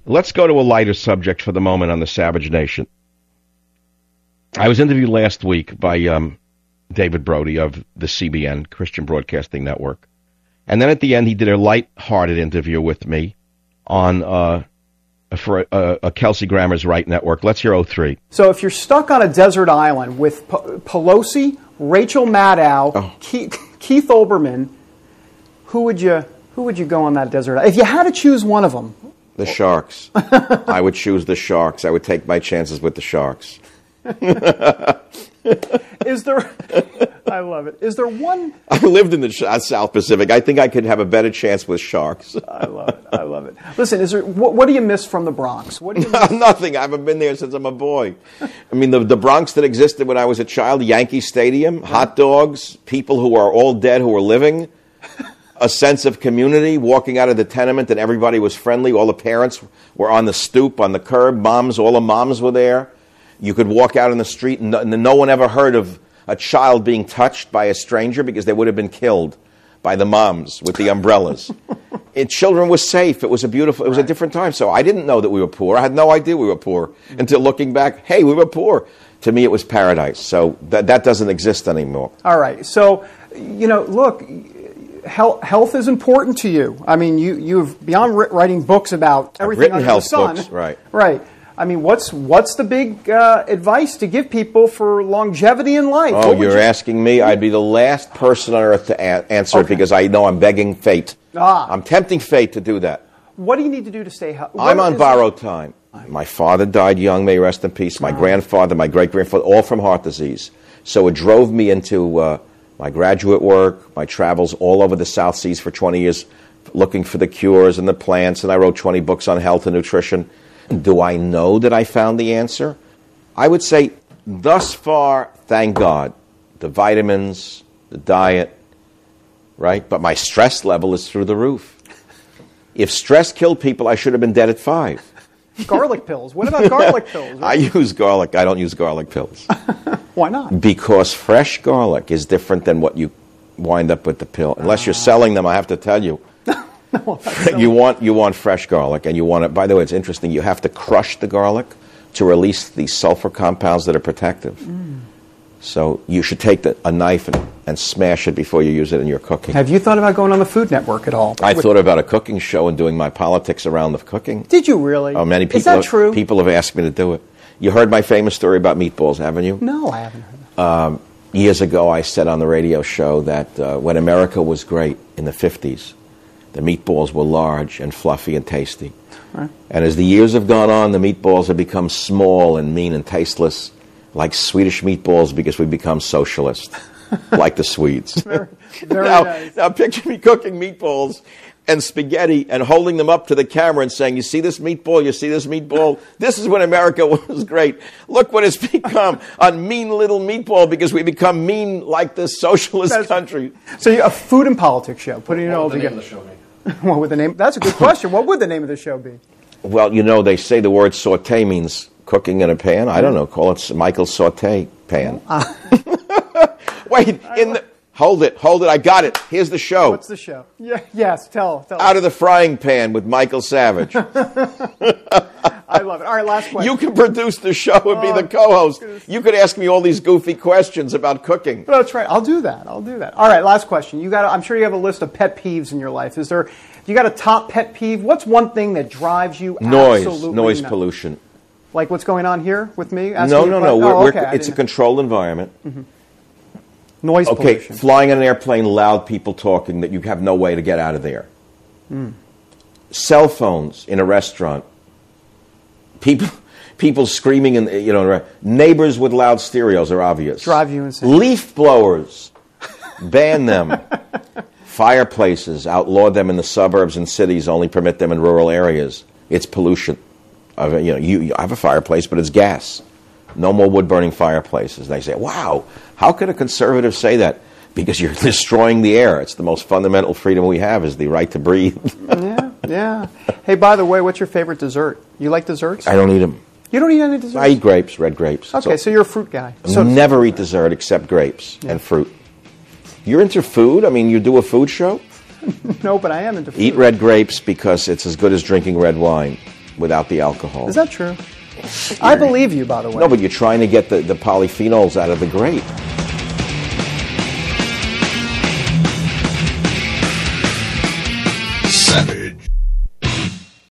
Let's go to a lighter subject for the moment on the Savage Nation. I was interviewed last week by David Brody of the CBN, Christian Broadcasting Network. And then at the end, he did a light-hearted interview with me on for Kelsey Grammer's Right Network. Let's hear 03. So if you're stuck on a desert island with Pelosi, Rachel Maddow, Keith Olbermann, who would you go on that desert island? If you had to choose one of them. The Sharks. I would choose the Sharks. I would take my chances with the Sharks. Is there... I love it. Is there one... I lived in the South Pacific. I think I could have a better chance with Sharks. I love it. I love it. Listen, is there what do you miss from the Bronx? What do you miss? Nothing. I haven't been there since I'm a boy. I mean, the Bronx that existed when I was a child, Yankee Stadium, hot dogs, people who are all dead who are living, a sense of community, walking out of the tenement and everybody was friendly. All the parents were on the stoop, on the curb. All the moms were there. You could walk out in the street and no one ever heard of a child being touched by a stranger because they would have been killed by the moms with the umbrellas. Children were safe. It was a different time. So I didn't know that we were poor. I had no idea we were poor until looking back, hey, we were poor. To me, it was paradise. So that doesn't exist anymore. All right. So, look, health is important to you. I mean, you've, beyond writing books about everything under the sun. Books, right. Right. I mean, what's the big advice to give people for longevity in life? Oh, you're asking me? I'd be the last person on earth to answer it because I know I'm begging fate. I'm tempting fate to do that. What do you need to do to stay healthy? I'm on borrowed time. My father died young, may he rest in peace. My grandfather, my great-grandfather, all from heart disease. So it drove me into my graduate work, my travels all over the South Seas for 20 years, looking for the cures and the plants, and I wrote 20 books on health and nutrition. Do I know that I found the answer? I would say, thus far, thank God. The vitamins, the diet, right? But my stress level is through the roof. If stress killed people, I should have been dead at 5. Garlic pills. What about garlic pills? I use garlic. I don't use garlic pills. Why not? Because fresh garlic is different than what you wind up with the pill. Unless you're selling them, I have to tell you. No, you want fresh garlic, and you want it. By the way, it's interesting. You have to crush the garlic to release the sulfur compounds that are protective. So you should take a knife and smash it before you use it in your cooking. Have you thought about going on the Food Network at all? I thought about a cooking show and doing my politics around the cooking. Did you really? Oh, many people. Is that true? People have asked me to do it. You heard my famous story about meatballs, haven't you? No, I haven't heard that. Years ago, I said on the radio show that when America was great in the 50s, the meatballs were large and fluffy and tasty. Right. And as the years have gone on, the meatballs have become small and mean and tasteless, like Swedish meatballs, because we've become socialist, like the Swedes. Very nice. Now picture me cooking meatballs and spaghetti and holding them up to the camera and saying, you see this meatball? You see this meatball? This is when America was great. Look what it's become, a mean little meatball, because we become mean like this socialist country. So a food and politics show, putting it all together. What would the name? That's a good question. What would the name of the show be? Well, they say the word saute means cooking in a pan. I don't know. Call it Michael's Saute Pan. Wait, hold it. I got it. Here's the show. What's the show? Yes, tell. Out of the Frying Pan with Michael Savage. I love it. All right, last question. You can produce the show and be the co-host. You could ask me all these goofy questions about cooking. That's right. I'll do that. All right, last question. I'm sure you have a list of pet peeves in your life. You got a top pet peeve? What's one thing that drives you absolutely Noise nuts? pollution. Like what's going on here with me? No. It's a controlled environment. Mm-hmm. Noise pollution. Flying on an airplane, loud people talking that you have no way to get out of there. Cell phones in a restaurant. People screaming, neighbors with loud stereos are obvious. Drive you insane. Leaf blowers, ban them. Fireplaces, outlaw them in the suburbs and cities, only permit them in rural areas. It's pollution. You have a fireplace, but it's gas. No more wood-burning fireplaces. And they say, wow, how could a conservative say that? Because you're destroying the air. It's the most fundamental freedom we have, is the right to breathe. Yeah. Hey, by the way, what's your favorite dessert? You like desserts? I don't eat them. You don't eat any desserts? I eat grapes, red grapes. Okay, so you're a fruit guy. Never eat dessert except grapes and fruit. You're into food? I mean, you do a food show? No, but I am into food. Eat red grapes because it's as good as drinking red wine. without the alcohol. Is that true? I believe you, by the way. No, but you're trying to get the polyphenols out of the grape.